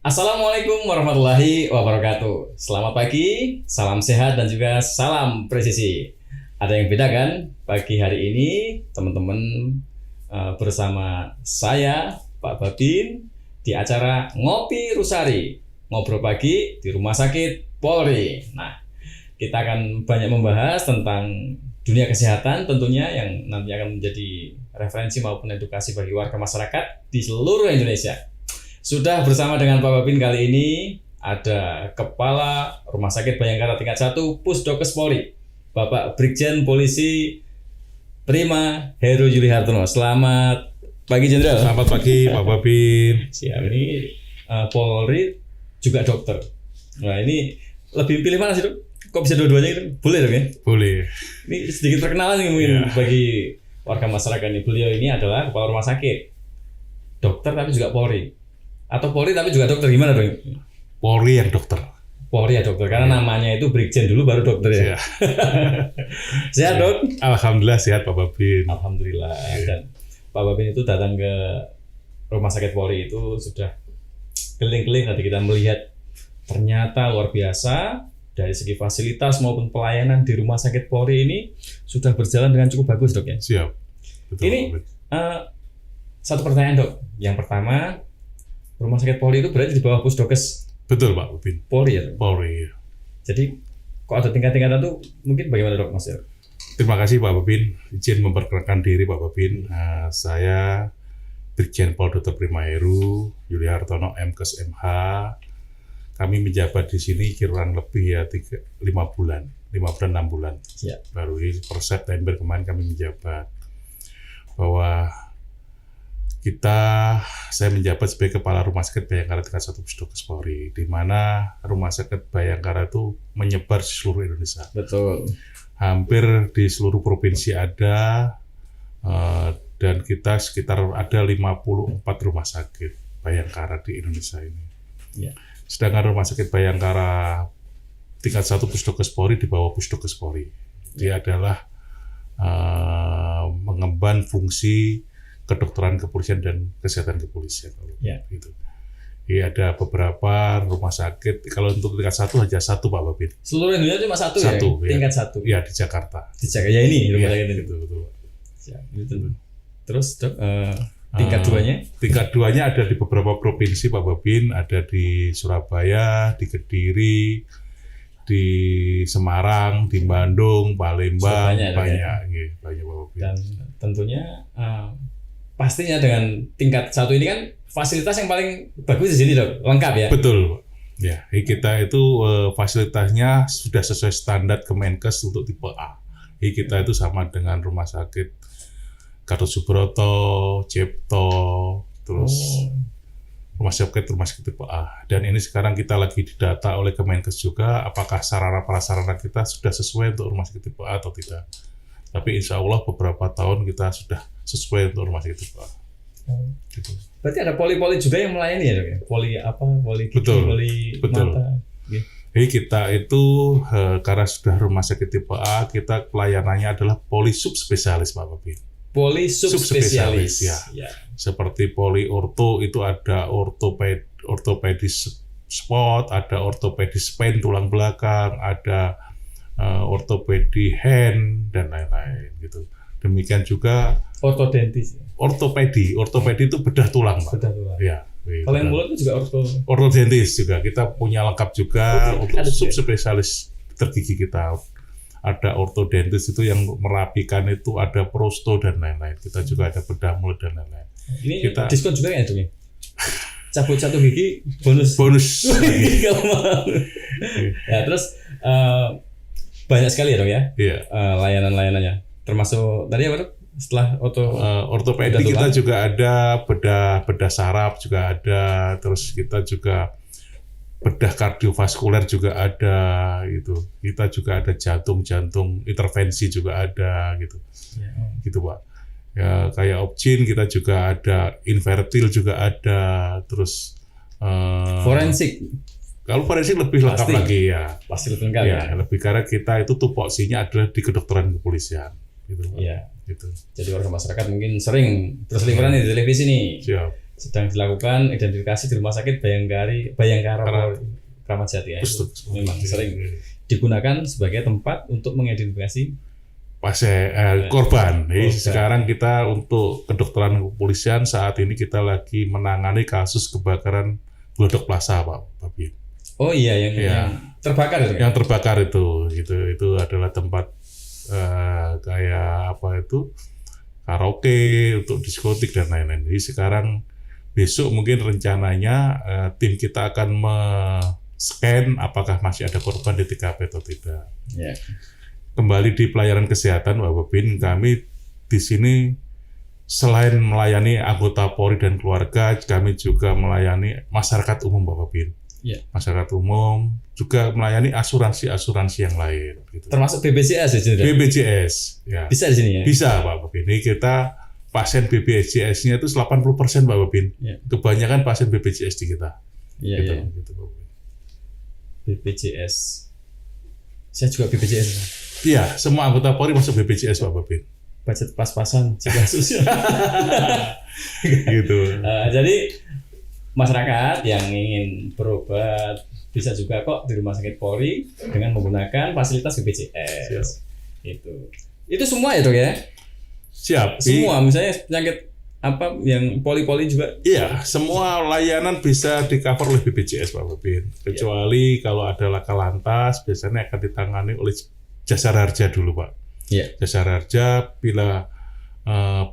Assalamualaikum warahmatullahi wabarakatuh. Selamat pagi, salam sehat dan juga salam presisi. Ada yang beda kan? Pagi hari ini teman-teman bersama saya Pak Babin di acara Ngopi Rusari, ngobrol pagi di Rumah Sakit Polri. Nah, kita akan banyak membahas tentang dunia kesehatan tentunya yang nanti akan menjadi referensi maupun edukasi bagi warga masyarakat di seluruh Indonesia. Sudah bersama dengan Pak Babin kali ini ada Kepala Rumah Sakit Bayangkara tingkat 1 Pusdokes Polri, Bapak Brigjen Polisi Prima Heru Yuli Hartono. Selamat pagi Jenderal. Selamat pagi Pak Babin. Siap, ini Polri juga dokter. Nah ini lebih pilih mana sih dok? Kok bisa dua-duanya gitu? Boleh dok ya? Boleh. Ini sedikit perkenalan nih mungkin bagi warga masyarakat nih. Beliau ini adalah Kepala Rumah Sakit, dokter tapi juga Polri. Atau Polri tapi juga dokter, gimana dong? Polri yang dokter. Polri ya dokter, karena namanya itu Brigjen dulu baru dokter ya. Sehat dok? Alhamdulillah sehat Pak Babin. Alhamdulillah. Dan Pak Babin itu datang ke Rumah Sakit Polri itu sudah keliling-keliling, tadi kita melihat ternyata luar biasa dari segi fasilitas maupun pelayanan di Rumah Sakit Polri ini sudah berjalan dengan cukup bagus dok ya. Siap. Betul, ini satu pertanyaan dok. Yang pertama, Rumah Sakit Polri itu berada di bawah Pusdokes. Betul Pak Babin. Polri ya? Polri. Jadi kok ada tingkat-tingkatan tuh mungkin bagaimana dok Mas? Terima kasih Pak Babin. Izin memperkenalkan diri Pak Babin. Saya Brigjen Pol Dr. Prima Heru Yuli Hartono MKes MH. Kami menjabat di sini kurang lebih ya 5 bulan, 6 bulan. Ya. Baru per September kemarin kami menjabat. Bahwa saya menjabat sebagai Kepala Rumah Sakit Bayangkara tingkat 1 Pusdokes Polri, di mana Rumah Sakit Bayangkara itu menyebar di seluruh Indonesia. Betul. Hampir di seluruh provinsi ada, dan kita sekitar ada 54 rumah sakit Bayangkara di Indonesia ini. Ya. Sedangkan Rumah Sakit Bayangkara tingkat 1 Pusdokes Polri di bawah Pusdokes Polri. Dia adalah mengemban fungsi kedokteran kepolisian dan kesehatan kepolisian. Ya. Gitu. Jadi ada beberapa rumah sakit. Kalau untuk tingkat 1 hanya 1 Pak Babin. Seluruh Indonesia cuma satu ya? Tingkat 1? Ya, di Jakarta. Di Jakarta, ya ini rumah sakit ini. Betul. Ya, gitu. Terus dok, tingkat 2-nya? Tingkat 2-nya ada di beberapa provinsi Pak Babin. Ada di Surabaya, di Kediri, di Semarang, di Bandung, Palembang, banyak Pak Babin. Dan tentunya pastinya dengan tingkat 1 ini kan fasilitas yang paling bagus di sini dok, lengkap ya? Betul. Ya, kita itu fasilitasnya sudah sesuai standar Kemenkes untuk tipe A. Jadi kita itu sama dengan rumah sakit Gatot Subroto, Cipto, terus rumah sakit tipe A. Dan ini sekarang kita lagi didata oleh Kemenkes juga, apakah sarana prasarana kita sudah sesuai untuk rumah sakit tipe A atau tidak. Tapi insya Allah beberapa tahun kita sudah sesuai untuk rumah sakit tipe A. Gitu. Berarti ada poli-poli juga yang melayani ya dok ya? Poli apa? Poli gigi, betul, poli betul. mata. Jadi kita itu karena sudah rumah sakit tipe A, kita pelayanannya adalah poli subspesialis Pak Babin. Poli subspesialis. Ya. Seperti poli orto itu ada ortopedis spot, ada ortopedis spine tulang belakang, ada ortopedi hand dan lain-lain gitu. Demikian juga ortodontis. Ortopedi itu bedah tulang, Pak. Bedah tulang. Ya. Kalau yang mulut itu juga ortodontis juga. Kita punya lengkap juga untuk subspesialis tergigi kita. Ada ortodontis itu yang merapikan itu, ada prosto dan lain-lain. Kita juga ada bedah mulut dan lain-lain. Ini kita diskon juga ya, Dok? Cabut 1 gigi bonus. Kalau mau. Ya, terus banyak sekali ya dok ya, layanan-layanannya. Termasuk tadi apa dok? Setelah ortopedi kita juga ada bedah saraf juga ada, terus kita juga bedah kardiovaskuler juga ada gitu. Kita juga ada jantung intervensi juga ada gitu. Gitu Pak. Ya kayak Opjin kita juga ada, infertil juga ada, terus forensik. Kalau forensik lebih lengkap lagi ya. Pasti lebih lengkap ya. Lebih karena kita itu tupoksinya adalah di kedokteran kepolisian. Gitu, iya. Gitu. Jadi warga masyarakat mungkin sering berseliweran di televisi nih. Siap. sedang dilakukan identifikasi di Rumah Sakit Bayangkara Polri Kramat Jati ya. Itu memang sering digunakan sebagai tempat untuk mengidentifikasi korban. Jadi sekarang kita untuk kedokteran kepolisian saat ini kita lagi menangani kasus kebakaran Glodok Plaza, Pak Babin. Oh iya, yang terbakar itu. Yang terbakar itu adalah tempat kayak apa itu karaoke untuk diskotik dan lain-lain. Jadi sekarang besok mungkin rencananya tim kita akan scan apakah masih ada korban di TKP atau tidak. Ya. Kembali di pelayanan kesehatan, Pak Babin, kami di sini selain melayani anggota Polri dan keluarga, kami juga melayani masyarakat umum, Pak Babin. Ya. Masyarakat umum juga melayani asuransi yang lain. Gitu. Termasuk BPJS ya? BPJS, ya. Bisa di sini ya? Bisa, Pak Babin. Ini kita pasien BPJS-nya itu 80%, Pak Babin. Ya. Kebanyakan pasien BPJS di kita. Iya, gitu, iya. Gitu, Pak Babin. BPJS. Saya juga BPJS. Iya, semua anggota Polri masuk BPJS, Pak Babin. Budget pas-pasan, jika sosial. Gitu. Jadi masyarakat yang ingin berobat bisa juga kok di Rumah Sakit Polri dengan menggunakan fasilitas BPJS. Siap. Itu semua ya Dok ya? Siap. Semua, misalnya penyakit apa yang poli-poli juga? Iya, semua layanan bisa di-cover oleh BPJS, Pak Babin. Kecuali kalau ada laka lantas, biasanya akan ditangani oleh Jasara Harja dulu, Pak. Iya. Jasara Harja, bila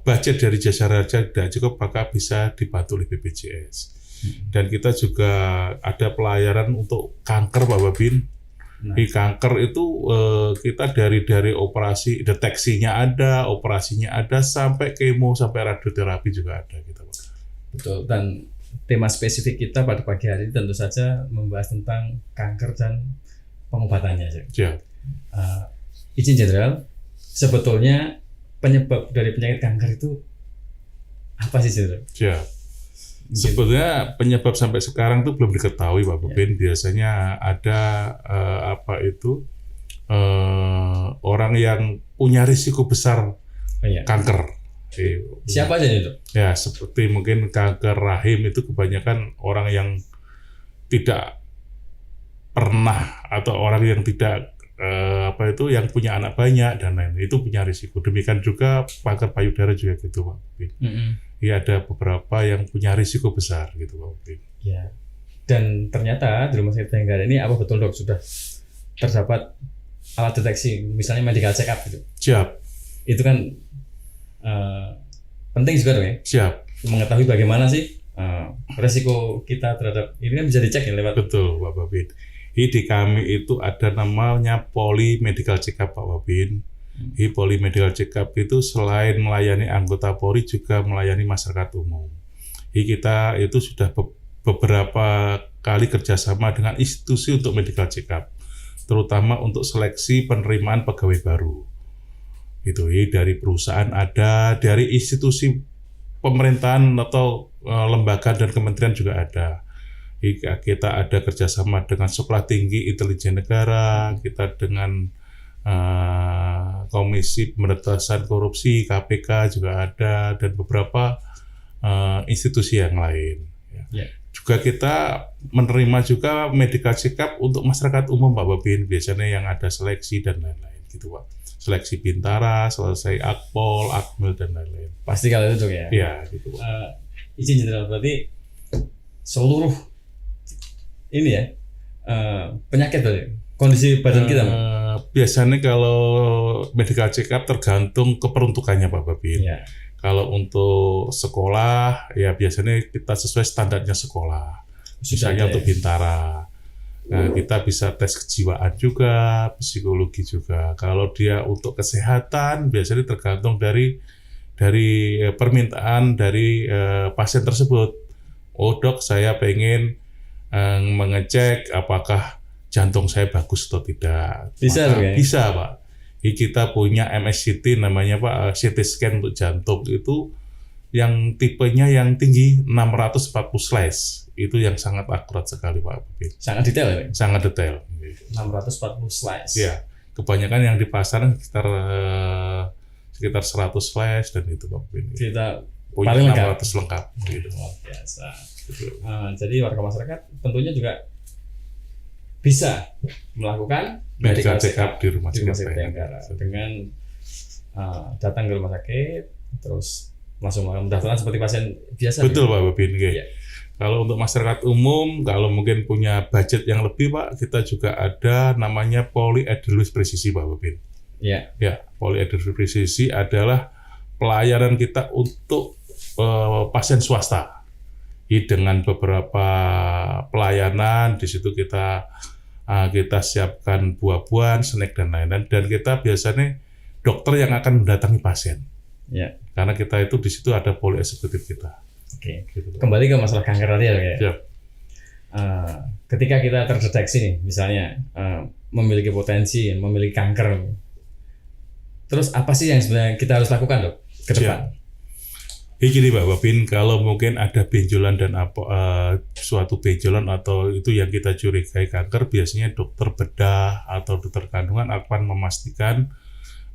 budget dari Jasara Harja tidak cukup, maka bisa dibantu oleh BPJS. Dan kita juga ada pelayanan untuk kanker, Pak Babin. Nah. Di kanker itu kita dari operasi deteksinya ada, operasinya ada, sampai kemo, sampai radioterapi juga ada, gitu, Pak. Betul. Dan tema spesifik kita pada pagi hari ini tentu saja membahas tentang kanker dan pengobatannya. Ya. Izin Jenderal, sebetulnya penyebab dari penyakit kanker itu apa sih, Jenderal? Ya. Sebetulnya penyebab sampai sekarang itu belum diketahui, Pak Babin. Biasanya ada orang yang punya risiko besar kanker. Siapa aja itu? Ya, seperti mungkin kanker rahim itu kebanyakan orang yang tidak pernah atau orang yang tidak yang punya anak banyak dan lain itu punya risiko. Demikian juga kanker payudara juga gitu, Pak Babin. Ya, ada beberapa yang punya risiko besar gitu, Pak Babin. Ya. Dan ternyata di Rumah Sakit Bayangkara ini apa betul Dok sudah terdapat alat deteksi, misalnya medical check up gitu? Siap. Itu kan penting juga Dok ya? Siap. Mengetahui bagaimana sih resiko kita terhadap ini kan bisa dicek ya lewat. Betul, Pak Babin. Di kami itu ada namanya Poli Medical Check Up, Pak Babin. Poli Medical Check Up itu selain melayani anggota Polri juga melayani masyarakat umum. Kita itu sudah beberapa kali kerjasama dengan institusi untuk medical check up, terutama untuk seleksi penerimaan pegawai baru. Gitu, dari perusahaan ada, dari institusi pemerintahan atau lembaga dan kementerian juga ada. Kita ada kerjasama dengan Sekolah Tinggi Intelijen Negara, kita dengan Komisi Pemberantasan Korupsi KPK juga ada, dan beberapa institusi yang lain. Ya. Juga kita menerima juga medical check up untuk masyarakat umum, Pak Babin. Biasanya yang ada seleksi dan lain-lain gitu, Pak. Seleksi Bintara, selesai Akpol, Akmil dan lain-lain. Pasti kalau itu ya. Iya, gitu, Pak. Izin Jenderal, berarti seluruh ini ya penyakit berarti kondisi badan kita, Pak? Biasanya kalau medical check up tergantung keperuntukannya, Pak Babin. Ya. Kalau untuk sekolah, ya biasanya kita sesuai standarnya sekolah. Misalnya untuk Bintara. Nah, kita bisa tes kejiwaan juga, psikologi juga. Kalau dia untuk kesehatan, biasanya tergantung dari permintaan dari pasien tersebut. Oh Dok, saya pengen mengecek apakah jantung saya bagus atau tidak. Bisa, ya? Bisa, Pak. Kita punya MSCT namanya, Pak, CT scan untuk jantung itu yang tipenya yang tinggi 640 slash. Itu yang sangat akurat sekali, Pak. Sangat detail ya? Sangat detail. 640 slash. Ya, kebanyakan yang di pasaran sekitar 100 slash dan itu, Pak. Kita punya Paling lengkap. 600 lengkap. Gitu. Luar biasa. Gitu. Jadi warga masyarakat tentunya juga bisa melakukan Medical check up di rumah di Rumah sakit Sakit Bayangkara dengan datang ke rumah sakit terus langsung melakukan pendaftaran seperti pasien biasa. Betul Pak Babin. Iya. Kalau untuk masyarakat umum, kalau mungkin punya budget yang lebih Pak, kita juga ada namanya polyedelweiss presisi Pak Babin. Iya. Ya, polyedelweiss presisi adalah pelayanan kita untuk pasien swasta. Dengan beberapa pelayanan di situ kita siapkan buah-buahan, snack dan lain-lain, dan kita biasanya dokter yang akan mendatangi pasien. Ya. Karena kita itu di situ ada poli eksekutif kita. Oke. Gitu. Kembali ke masalah kanker tadi ya. Ya. Ketika kita terdeteksi nih, misalnya memiliki potensi, memiliki kanker, terus apa sih yang sebenarnya kita harus lakukan dok ke depan? Gini Pak Babin, kalau mungkin ada benjolan dan suatu benjolan atau itu yang kita curigai kanker, biasanya dokter bedah atau dokter kandungan akan memastikan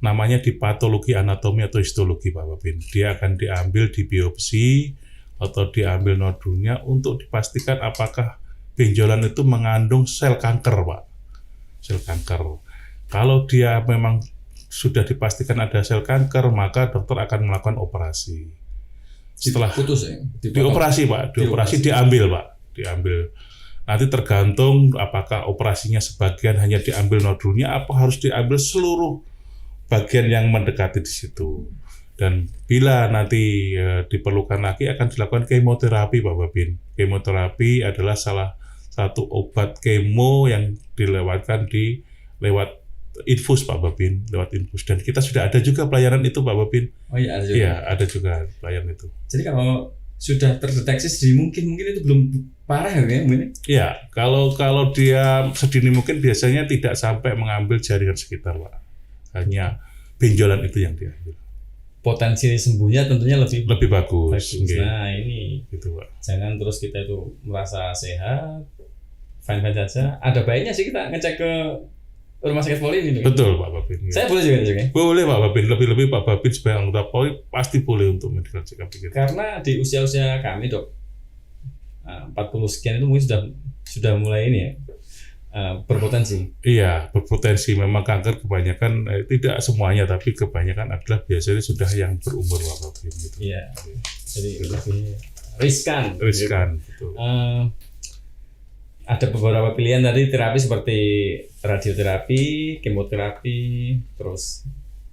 namanya di patologi anatomi atau histologi Pak Babin. Dia akan diambil di biopsi atau diambil nodulnya untuk dipastikan apakah benjolan itu mengandung sel kanker Pak. Sel kanker. Kalau dia memang sudah dipastikan ada sel kanker, maka dokter akan melakukan operasi. Setelah putus ya, dioperasi Pak, diambil Pak, diambil. Nanti tergantung apakah operasinya sebagian hanya diambil nodulnya, apa harus diambil seluruh bagian yang mendekati di situ. Dan bila nanti diperlukan lagi akan dilakukan kemoterapi Pak Babin. Kemoterapi adalah salah satu obat kemo yang dilewatkan lewat infus Pak Babin, lewat infus, dan kita sudah ada juga pelayanan itu Pak Babin. Oh iya ada juga. Iya ada juga pelayanan itu. Jadi kalau sudah terdeteksi sedini mungkin itu belum parah ya mungkin? Iya, kalau dia sedini mungkin biasanya tidak sampai mengambil jaringan sekitar Pak, hanya benjolan itu yang diambil. Potensi sembuhnya tentunya lebih bagus. Okay. Nah ini gitu Pak. Jangan terus kita itu merasa sehat, fine saja. Ada baiknya sih kita ngecek ke Rumah Sakit Polri ini. Betul Pak Babin. Saya boleh juga ngecek ya? Boleh Pak Babin, lebih-lebih Pak Babin sebagai anggota Polri pasti boleh untuk medical check up gitu. Karena di usia-usia kami dok, 40 sekian itu mungkin sudah mulai ini ya, berpotensi. Iya, berpotensi. Memang kanker kebanyakan, tidak semuanya, tapi kebanyakan adalah biasanya sudah yang berumur Pak Babin gitu. Iya, jadi lebih riskan. Betul. Ada beberapa pilihan tadi terapi seperti radioterapi, kemoterapi, terus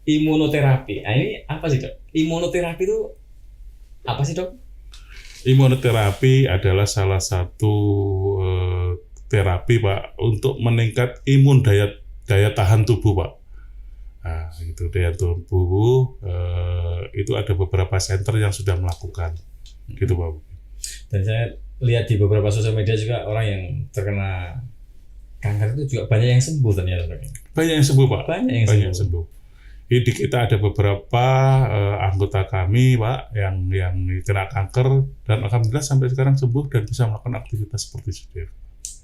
imunoterapi. Nah, ini apa sih dok? Imunoterapi itu apa sih dok? Imunoterapi adalah salah satu terapi Pak untuk meningkat imun daya tahan tubuh Pak. Nah, itu daya tahan tubuh itu ada beberapa center yang sudah melakukan gitu Pak. Dan saya lihat di beberapa sosial media juga orang yang terkena kanker itu juga banyak yang sembuh ternyata. Banyak yang sembuh Pak. Banyak yang sembuh. Jadi kita ada beberapa anggota kami Pak yang kena kanker dan alhamdulillah sampai sekarang sembuh dan bisa melakukan aktivitas seperti sedia.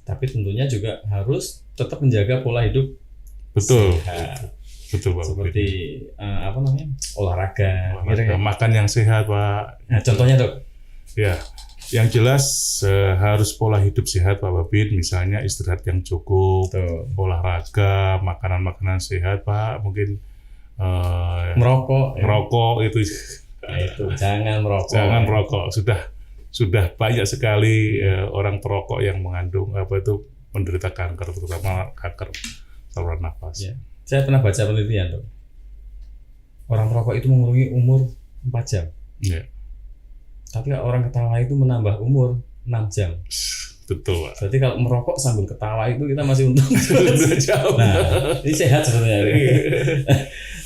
Tapi tentunya juga harus tetap menjaga pola hidup sehat. Betul Pak. Seperti olahraga. Makan yang sehat Pak. Nah, contohnya dok? Ya, yang jelas harus pola hidup sehat Pak Babin, misalnya istirahat yang cukup, olahraga, makanan-makanan sehat Pak, mungkin merokok itu. Nah, itu jangan merokok. Jangan merokok. Sudah banyak sekali orang perokok yang mengandung menderita kanker, terutama kanker saluran nafas. Ya. Saya pernah baca penelitian tuh. Orang perokok itu mengurangi umur 4 jam. Ya. Tapi orang ketawa itu menambah umur 6 jam. Betul Pak. Berarti kalau merokok sambil ketawa itu kita masih untung 2 jam. Nah, ini sehat sebenarnya.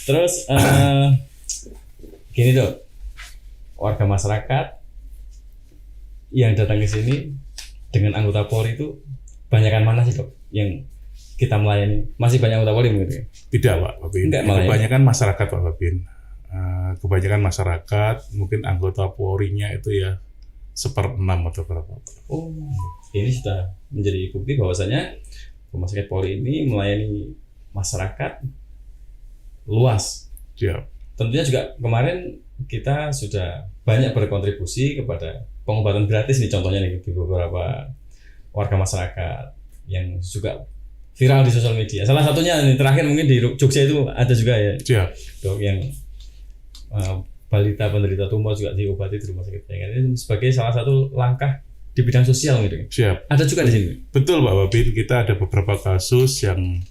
Terus gini dok, warga masyarakat yang datang ke sini dengan anggota Polri itu banyakan mana sih dok yang kita melayani? Masih banyak anggota Polri mungkin ya? Tidak Pak Babin. Kebanyakan masyarakat Pak Babin. Kebanyakan masyarakat, mungkin anggota Polri-nya itu ya 1/6 atau berapa. Oh, ini sudah menjadi bukti bahwasanya Rumah Sakit Polri ini melayani masyarakat luas. Ya. Tentunya juga kemarin kita sudah banyak berkontribusi kepada pengobatan gratis nih, contohnya nih di beberapa warga masyarakat yang juga viral di sosial media. Salah satunya nih, terakhir mungkin di Jogja itu ada juga ya, Siap. dok, yang balita penderita tumor juga diobati di rumah sakit Bayangkara. Ini sebagai salah satu langkah di bidang sosial gitu. Siap. Ada juga di sini. Betul Pak Babin, kita ada beberapa kasus yang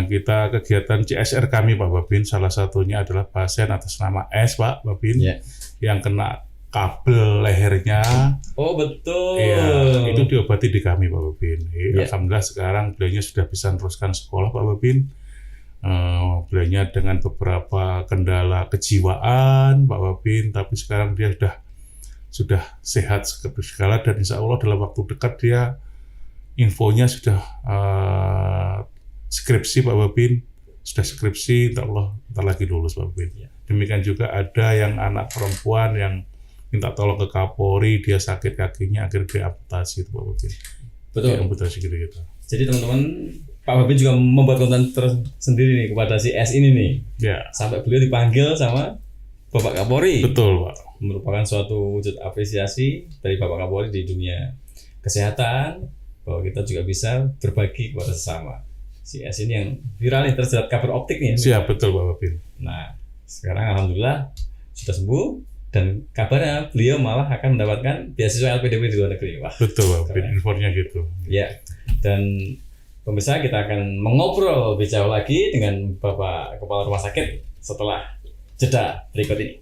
kita kegiatan CSR kami Pak Babin, salah satunya adalah pasien atas nama S Pak Babin, yang kena kabel lehernya. Oh betul. Iya, itu diobati di kami Pak Babin. Alhamdulillah sekarang beliaunya sudah bisa teruskan sekolah Pak Babin. Beliaunya dengan beberapa kendala kejiwaan Pak Babin, tapi sekarang dia sudah sehat segala, dan insya Allah dalam waktu dekat dia infonya sudah skripsi Pak Babin, sudah skripsi, insya Allah ntar lagi lulus Pak Babin. Demikian juga ada yang anak perempuan yang minta tolong ke Kapolri, dia sakit kakinya akhirnya diamputasi itu Pak Babin. Betul. Amputasi gitu. Jadi teman-teman, Pak Babin juga membuat konten tersendiri nih kepada si S ini nih. Ya. Sampai beliau dipanggil sama Bapak Kapolri. Betul Pak. Merupakan suatu wujud apresiasi dari Bapak Kapolri di dunia kesehatan, bahwa kita juga bisa berbagi kepada sesama. Si S ini yang viral nih, terjerat kabel optik nih. Siap, betul Pak Babin. Nah, sekarang alhamdulillah sudah sembuh, dan kabarnya beliau malah akan mendapatkan beasiswa LPDP di luar negeri. Wah, betul Pak Babin, infonya gitu. Ya, dan pemirsa, kita akan mengobrol lebih jauh lagi dengan Bapak Kepala Rumah Sakit setelah jeda berikut ini.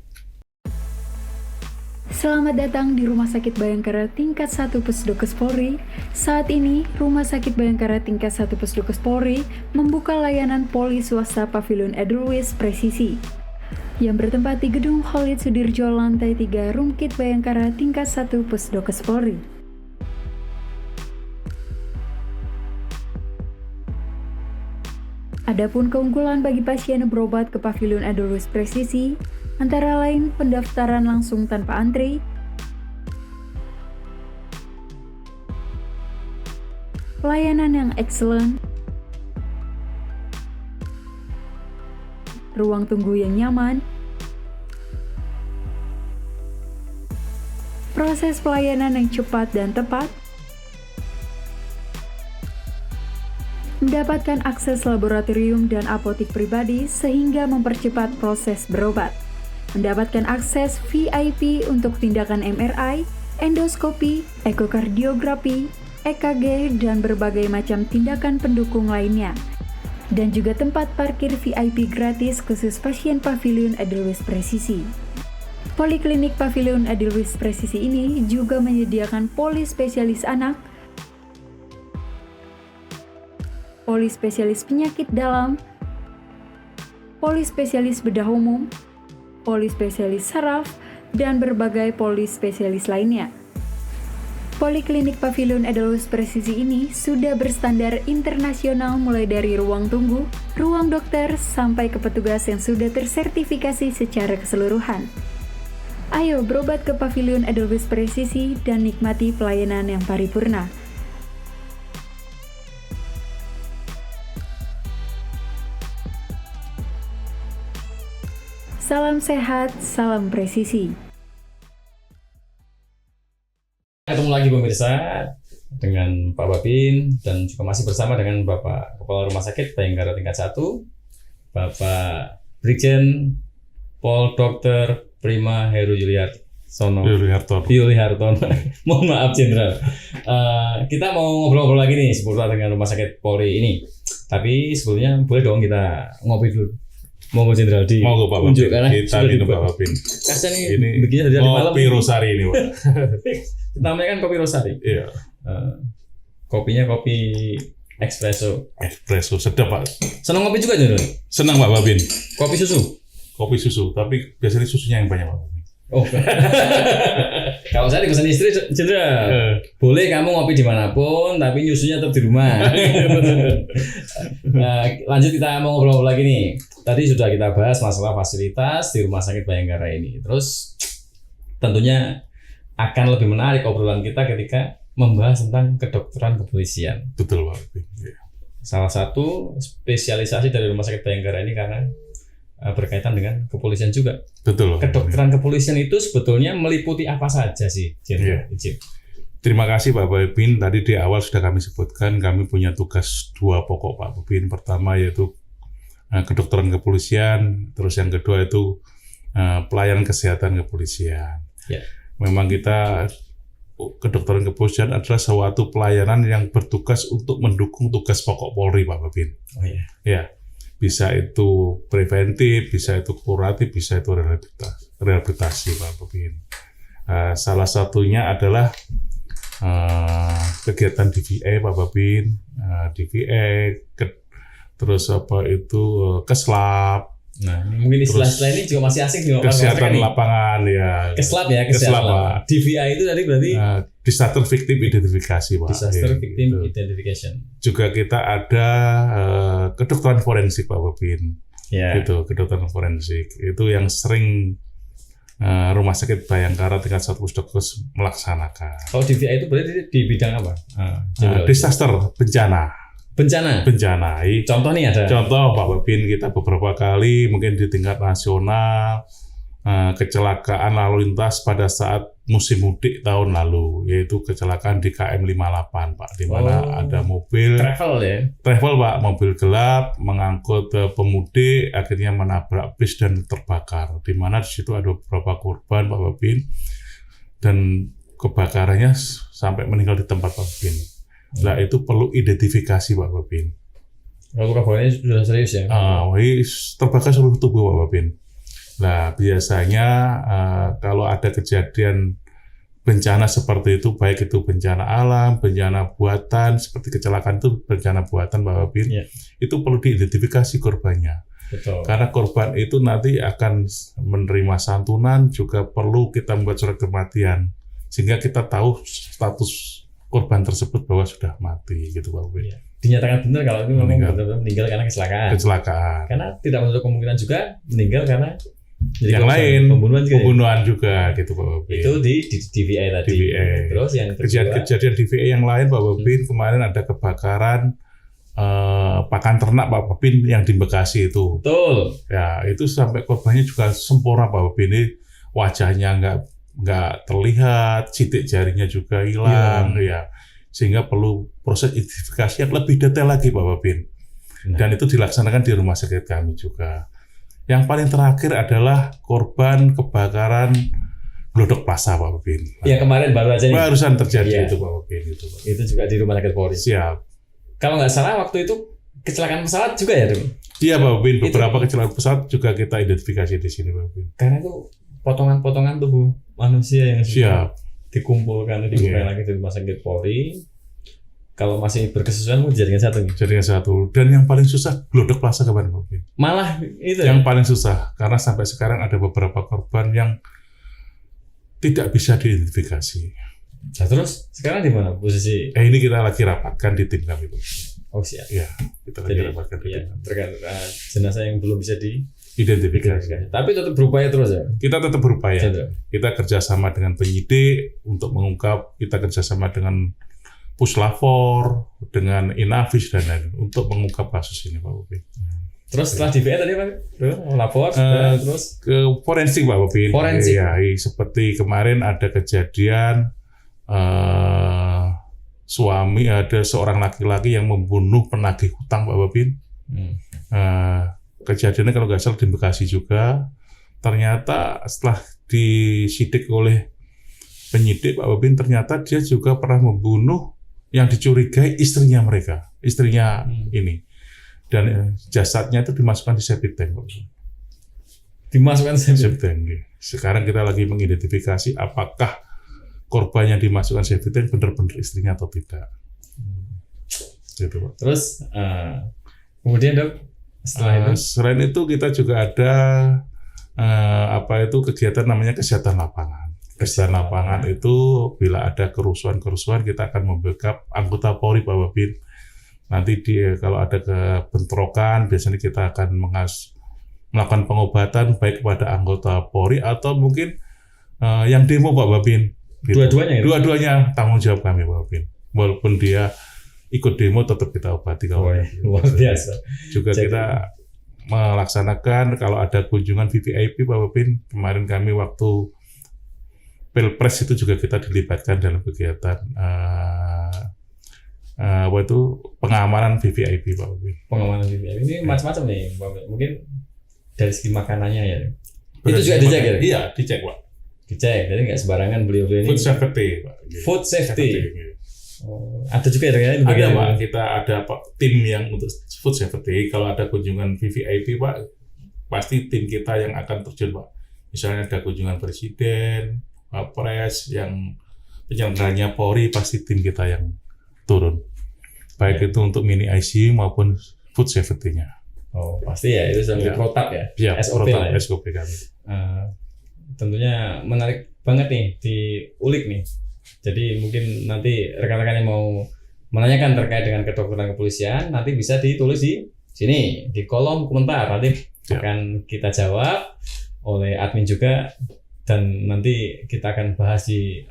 Selamat datang di Rumah Sakit Bayangkara Tingkat 1 Pusdokes Polri. Saat ini, Rumah Sakit Bayangkara Tingkat 1 Pusdokes Polri membuka layanan poli swasta Pavilion Edelweiss Presisi yang bertempat di Gedung Khalid Sudirjo lantai 3 Rumkit Bayangkara Tingkat 1 Pusdokes Polri. Adapun keunggulan bagi pasien yang berobat ke Pavilion Edelweiss Presisi antara lain pendaftaran langsung tanpa antri, pelayanan yang excellent, ruang tunggu yang nyaman, proses pelayanan yang cepat dan tepat, mendapatkan akses laboratorium dan apotik pribadi sehingga mempercepat proses berobat, mendapatkan akses VIP untuk tindakan MRI, endoskopi, ekokardiografi, EKG, dan berbagai macam tindakan pendukung lainnya, dan juga tempat parkir VIP gratis khusus pasien Pavilion Edelweiss Presisi. Poliklinik Pavilion Edelweiss Presisi ini juga menyediakan poli spesialis anak, poli spesialis penyakit dalam, poli spesialis bedah umum, poli spesialis saraf, dan berbagai poli spesialis lainnya. Poliklinik Pavilion Edelweiss Presisi ini sudah berstandar internasional mulai dari ruang tunggu, ruang dokter, sampai ke petugas yang sudah tersertifikasi secara keseluruhan. Ayo berobat ke Pavilion Edelweiss Presisi dan nikmati pelayanan yang paripurna. Salam sehat, salam presisi. Ketemu lagi pemirsa dengan Pak Babin, dan juga masih bersama dengan Bapak Kepala Rumah Sakit Bayangkara Tingkat 1, Bapak Brigjen Pol Dr. Prima Heru Yulihartono. Mohon maaf Jenderal. Kita mau ngobrol-ngobrol lagi nih seputar dengan Rumah Sakit Polri ini. Tapi sebelumnya boleh dong kita ngopi dulu. Monggo Jenderal di unjuk karena kita minum Pak Babin. Kasian ini begini dari malam. Kopi Rosari ini, Pak. Namanya kan kopi Rosari. Iya. Kopinya kopi espresso. Espresso sedap, Pak. Senang kopi juga Jenderal? Senang Pak Babin. Kopi susu? Kopi susu, tapi biasanya susunya yang banyak Pak Babin. Oh. Kalau saya dipesan istri Jenderal, boleh kamu ngopi dimanapun, tapi nyusunya tetap di rumah. Nah, lanjut kita mau ngobrol lagi nih. Tadi sudah kita bahas masalah fasilitas di Rumah Sakit Bayangkara ini. Terus tentunya akan lebih menarik obrolan kita ketika membahas tentang kedokteran kepolisian. Betul Pak. Salah satu spesialisasi dari Rumah Sakit Bayangkara ini karena berkaitan dengan kepolisian juga. Betul. Kedokteran kepolisian itu sebetulnya meliputi apa saja sih, Iya. Ijip? Terima kasih Pak Bobin. Tadi di awal sudah kami sebutkan kami punya tugas 2 pokok Pak Bobin. Pertama yaitu kedokteran kepolisian, terus yang kedua itu pelayanan kesehatan kepolisian. Ya. Memang kita kedokteran kepolisian adalah suatu pelayanan yang bertugas untuk mendukung tugas pokok Polri Pak Bobin. Oh iya. Ya. Bisa itu preventif, bisa itu kuratif, bisa itu rehabilitasi Pak Bobin. Salah satunya adalah kegiatan DVA Pak Bobin, DVA, terus apa itu Keslab. Nah, mungkin istilah-istilah ini juga masih asing juga. Kesehatan lapangan ya. Keslab ya, Keslab, kesehatan. Pak. DVI itu tadi berarti Disaster Victim Identification Pak. Disaster Ya, Victim gitu. Identification. Juga kita ada kedokteran forensik Pak Bobin. Ya. Gitu, kedokteran forensik. Itu yang sering Rumah Sakit Bayangkara tingkat 1 Pusdokes melaksanakan. Kalau DVI itu berarti di bidang apa? Disaster, bencana. Bencana. Contoh nih ada. Contoh Pak Bobin, kita beberapa kali mungkin di tingkat nasional kecelakaan lalu lintas pada saat musim mudik tahun lalu, yaitu kecelakaan di KM 58 Pak, di mana ada mobil travel Pak, mobil gelap mengangkut pemudik akhirnya menabrak bis dan terbakar, di mana di situ ada beberapa korban Pak Bobin dan kebakarannya sampai meninggal di tempat Pak Bobin. Nah itu perlu identifikasi Pak Bobin. Kalau kabarnya sudah serius ya? Terbakar seluruh tubuh Pak Bobin. Nah biasanya kalau ada kejadian bencana seperti itu, baik itu bencana alam, bencana buatan, seperti kecelakaan itu bencana buatan Pak Bobin, itu perlu diidentifikasi korbannya. Betul. Karena korban itu nanti akan menerima santunan, juga perlu kita membuat surat kematian sehingga kita tahu status korban tersebut bahwa sudah mati gitu Pak Bobin. Dinyatakan benar kalau itu memang benar-benar meninggal karena kecelakaan. Karena tidak menutup kemungkinan juga meninggal karena yang lain pembunuhan juga gitu Pak Bobin. Itu di DVI tadi. DVI. Terus yang kejadian DVI yang lain Pak Bobin, kemarin ada kebakaran pakan ternak Pak Bobin yang di Bekasi itu. Betul. Ya itu sampai korbannya juga sempurna Pak Bobin, ini wajahnya nggak terlihat, sidik jarinya juga hilang, ya sehingga perlu proses identifikasi yang lebih detail lagi Pak Bobin. Dan itu dilaksanakan di rumah sakit kami juga. Yang paling terakhir adalah korban kebakaran Glodok Plaza Pak Bobin. Ya kemarin baru aja nih. Barusan terjadi itu Pak Bobin itu. Itu juga di rumah sakit Polri. Siap. Kalau nggak salah waktu itu kecelakaan pesawat juga ya, Dong? Iya Pak Bobin, beberapa kecelakaan pesawat juga kita identifikasi di sini Pak Bobin. Karena itu potongan-potongan tubuh manusia yang siap dikumpulkan lagi di rumah sakit Polri. Kalau masih berkesesuaian mau dijadikan satu. Dan yang paling susah Glodok Plaza kemarin Pak Bobin. Malah itu yang paling susah karena sampai sekarang ada beberapa korban yang tidak bisa diidentifikasi. Nah, terus sekarang di mana posisi? Ini kita lagi rapatkan di tim kami Pak. Oh siap. Ya, kita lagi rapatkan di tim. Terkait jenazah yang belum bisa diidentifikasi. Tapi tetap berupaya terus ya? Kita tetap berupaya. Kita kerjasama dengan penyidik untuk mengungkap, kita kerjasama dengan Puslapor, dengan Inavis dan lain untuk mengungkap kasus ini Pak Bobin. Terus setelah DVI tadi Pak, lapor terus ke forensik Pak Bobin. Forensik. Ya, seperti kemarin ada kejadian suami, ada seorang laki-laki yang membunuh penagih hutang Pak Bobin. Kejadiannya kalau nggak salah di Bekasi juga. Ternyata setelah disidik oleh penyidik Pak Bobin, ternyata dia juga pernah membunuh yang dicurigai istrinya ini. Dan jasadnya itu dimasukkan di septic tank. Dimasukkan septic tank. Sekarang kita lagi mengidentifikasi apakah korban yang dimasukkan septic tank benar-benar istrinya atau tidak. Gitu, Pak. Terus kemudian Dok, setelah itu selain itu kita juga ada kegiatan namanya kesehatan lapangan. Kesehatan lapangan itu bila ada kerusuhan-kerusuhan kita akan membackup anggota Polri Pak Bobin. Nanti kalau ada kebentrokan biasanya kita akan melakukan pengobatan baik kepada anggota Polri atau mungkin yang demo Pak Bobin. Gitu. Dua-duanya tanggung jawab kami Pak Bobin. Walaupun dia ikut demo tetap kita obati. Luar biasa. Juga kita melaksanakan kalau ada kunjungan VVIP Pak Bapin. Kemarin kami waktu Pilpres itu juga kita dilibatkan dalam kegiatan pengamanan VVIP Pak Bapin. Pengamanan VVIP ini macam-macam nih, mungkin dari segi makanannya ya. Itu juga dicek ya? Iya, dicek Pak. Dicek, jadi nggak sembarangan beliau-beliau ini. Food safety Pak. Food safety. Oh, ada juga ya? Ada Pak, kita ada tim yang untuk food safety. Kalau ada kunjungan VVIP Pak, pasti tim kita yang akan terjun Pak. Misalnya ada kunjungan presiden, Wapres, yang penyelenggaranya Polri, pasti tim kita yang turun. Baik itu untuk mini ICU maupun food safety-nya. Oh, pasti ya, itu sudah protap ya? Ya, SOP protap, lah ya? SOP kami. Tentunya menarik banget nih, diulik nih. Jadi mungkin nanti rekan-rekan yang mau menanyakan terkait dengan kedokteran kepolisian, nanti bisa ditulis di sini, di kolom komentar. Nanti akan kita jawab oleh admin juga, dan nanti kita akan bahas di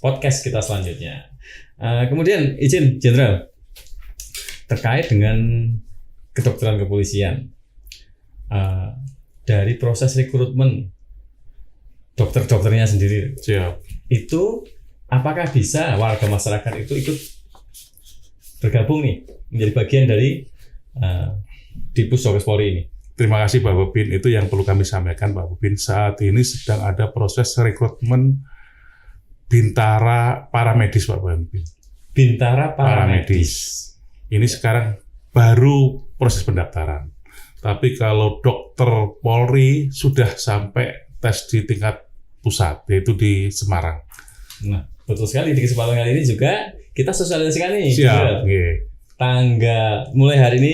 podcast kita selanjutnya. Kemudian izin Jenderal, terkait dengan kedokteran kepolisian, dari proses rekrutmen dokter-dokternya sendiri, itu apakah bisa warga masyarakat itu ikut bergabung nih menjadi bagian dari di Pusdokes Polri ini? Terima kasih Pak Bapin, itu yang perlu kami sampaikan Pak Bapin. Saat ini sedang ada proses rekrutmen Bintara Paramedis Pak Bapin. Bintara Paramedis. Ini sekarang baru proses pendaftaran. Tapi kalau dokter Polri sudah sampai tes di tingkat pusat, yaitu di Semarang. Nah, betul sekali, di kesempatan kali ini juga kita sosialisasikan nih. Siap. Tanggal mulai hari ini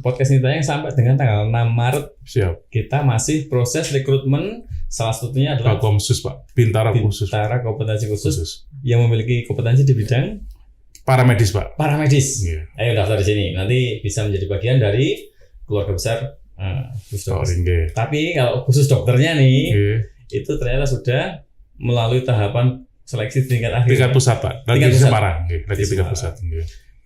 podcast ini tayang sampai dengan tanggal 6 Maret. Siap. Kita masih proses rekrutmen, salah satunya adalah Komsus Pak, Bintara khusus. Bintara kompetensi khusus yang memiliki kompetensi di bidang paramedis Pak. Paramedis. Ayo daftar di sini. Nanti bisa menjadi bagian dari keluarga besar Pusdokes. Tapi kalau khusus dokternya nih, itu ternyata sudah melalui tahapan seleksi tingkat akhir. Tingkat pusat Pak. Tingkat Semarang. Lagi tingkat pusat.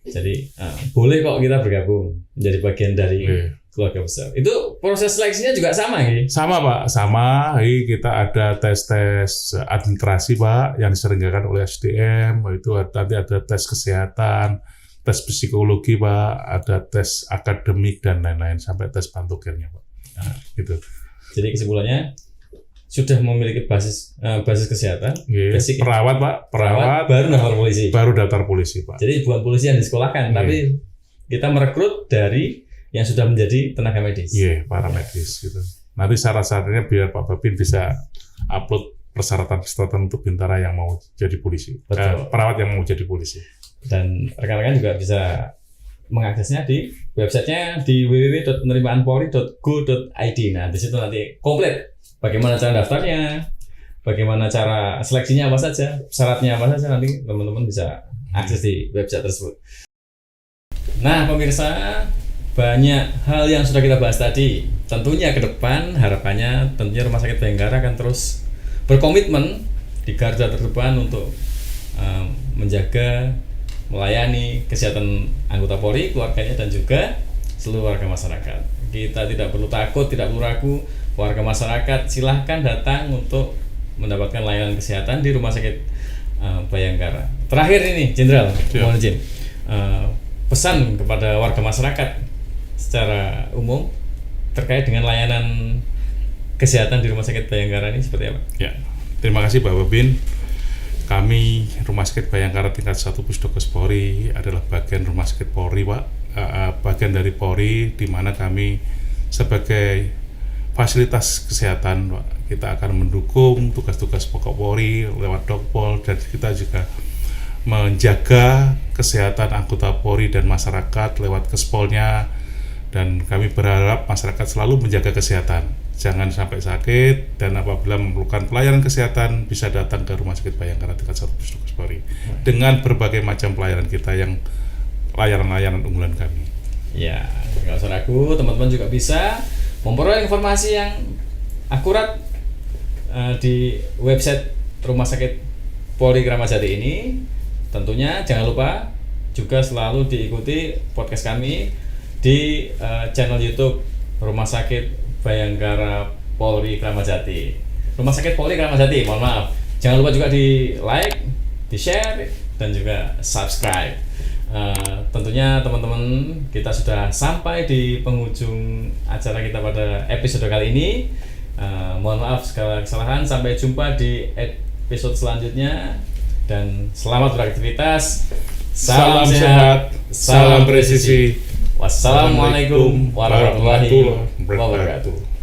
Jadi boleh kok kita bergabung menjadi bagian dari keluarga besar. Itu proses seleksinya juga sama gitu? Sama Pak, sama. Kita ada tes-tes administrasi Pak yang diselenggarakan oleh SDM. Itu nanti ada tes kesehatan, tes psikologi Pak, ada tes akademik dan lain-lain sampai tes pantogennya Pak. Nah, gitu. Jadi kesimpulannya sudah memiliki basis kesehatan, basic, perawat Pak, perawat baru daftar polisi. Baru daftar polisi Pak. Jadi bukan polisi yang disekolahkan, tapi kita merekrut dari yang sudah menjadi tenaga medis. Paramedis gitu. Nanti syarat-syaratnya biar Pak Bapin bisa upload persyaratan untuk Bintara yang mau jadi polisi. Perawat yang mau jadi polisi. Dan rekan-rekan juga bisa mengaksesnya di websitenya di www.penerimaanpolri.go.id. Nah, di situ nanti komplit bagaimana cara daftarnya, bagaimana cara seleksinya apa saja, syaratnya apa saja, nanti teman-teman bisa akses di website tersebut. Nah, pemirsa, banyak hal yang sudah kita bahas tadi. Tentunya ke depan harapannya tentunya Rumah Sakit Bayangkara akan terus berkomitmen di garda terdepan untuk menjaga, melayani kesehatan anggota Polri, keluarganya, dan juga seluruh warga masyarakat. Kita tidak perlu takut, tidak perlu ragu. Warga masyarakat silahkan datang untuk mendapatkan layanan kesehatan di Rumah Sakit Bayangkara. Terakhir ini, Jenderal, mohon izin, pesan kepada warga masyarakat secara umum terkait dengan layanan kesehatan di Rumah Sakit Bayangkara ini seperti apa? Ya, terima kasih Pak Bapin. Kami Rumah Sakit Bayangkara tingkat 1 Pusdokes Polri adalah bagian Rumah Sakit Polri Pak, bagian dari Polri, di mana kami sebagai fasilitas kesehatan Pak, kita akan mendukung tugas-tugas pokok Polri lewat Dokpol, dan kita juga menjaga kesehatan anggota Polri dan masyarakat lewat Kespolnya, dan kami berharap masyarakat selalu menjaga kesehatan, jangan sampai sakit, dan apabila memerlukan pelayanan kesehatan bisa datang ke Rumah Sakit Bayangkara tingkat 1 Pusdokes Polri dengan berbagai macam pelayanan kita yang layanan-layanan unggulan kami. Ya, nggak usah ragu, teman-teman juga bisa memperoleh informasi yang akurat di website Rumah Sakit Polri Kramat Jati ini. Tentunya jangan lupa juga selalu diikuti podcast kami di channel YouTube Rumah Sakit Bayangkara Polri Kramat Jati. Rumah Sakit Polri Kramat Jati, mohon maaf. Jangan lupa juga di like, di share, dan juga subscribe. Tentunya teman-teman, kita sudah sampai di penghujung acara kita pada episode kali ini. Mohon maaf segala kesalahan. Sampai jumpa di episode selanjutnya, dan selamat beraktivitas. Salam sehat, salam presisi. Wassalamualaikum warahmatullahi wabarakatuh.